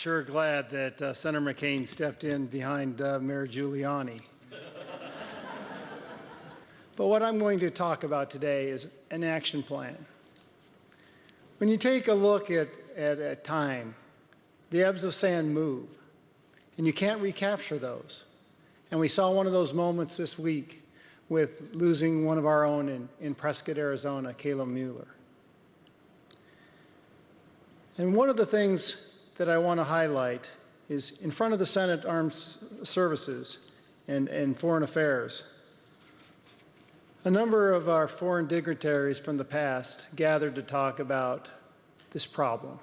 sure glad that Senator McCain stepped in behind Mayor Giuliani. But what I'm going to talk about today is an action plan. When you take a look at time, the ebbs of sand move, and you can't recapture those. And we saw one of those moments this week with losing one of our own in Prescott, Arizona, Caleb Mueller. And one of the things that I want to highlight is in front of the Senate Armed Services and Foreign Affairs, a number of our foreign dignitaries from the past gathered to talk about this problem.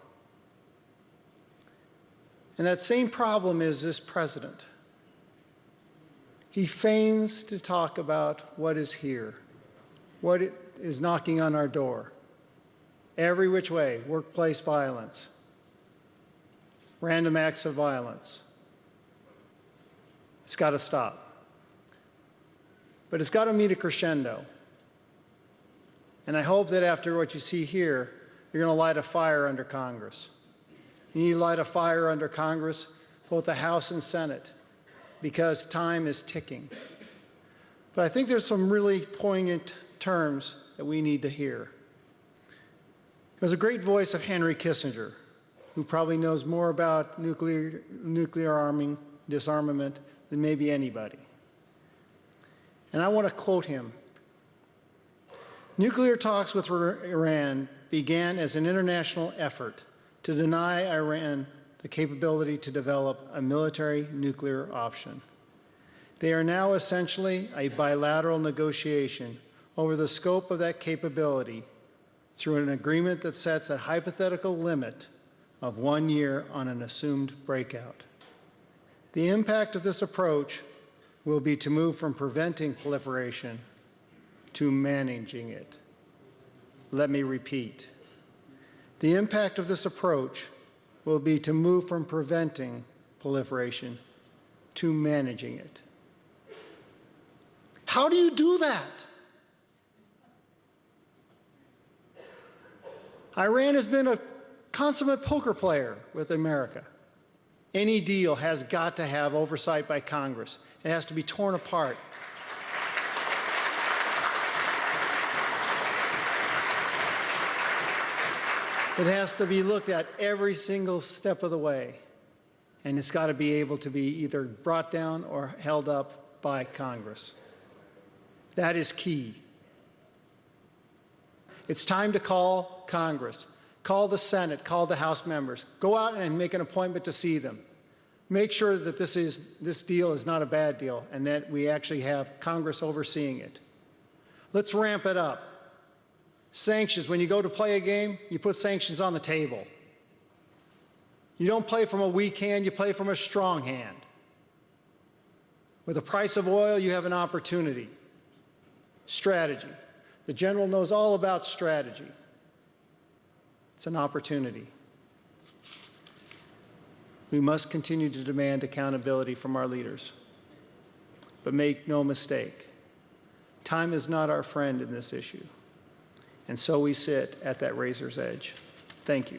And that same problem is this president. He feigns to talk about what is here, what is knocking on our door. Every which way, workplace violence, random acts of violence. It's got to stop. But it's got to meet a crescendo. And I hope that after what you see here, you're going to light a fire under Congress. You need to light a fire under Congress, both the House and Senate, because time is ticking. But I think there's some really poignant terms that we need to hear. There's a great voice of Henry Kissinger, who probably knows more about nuclear arming, disarmament than maybe anybody. And I want to quote him. Nuclear talks with Iran began as an international effort to deny Iran the capability to develop a military nuclear option. They are now essentially a bilateral negotiation over the scope of that capability through an agreement that sets a hypothetical limit of 1 year on an assumed breakout. The impact of this approach will be to move from preventing proliferation to managing it. Let me repeat. The impact of this approach will be to move from preventing proliferation to managing it. How do you do that? Iran has been a consummate poker player with America. Any deal has got to have oversight by Congress. It has to be torn apart. It has to be looked at every single step of the way. And it's got to be able to be either brought down or held up by Congress. That is key. It's time to call Congress, call the Senate, call the House members. Go out and make an appointment to see them. Make sure that this deal is not a bad deal and that we actually have Congress overseeing it. Let's ramp it up. Sanctions, when you go to play a game, you put sanctions on the table. You don't play from a weak hand, you play from a strong hand. With the price of oil, you have an opportunity. Strategy. The general knows all about strategy. It's an opportunity. We must continue to demand accountability from our leaders. But make no mistake, time is not our friend in this issue. And so we sit at that razor's edge. Thank you.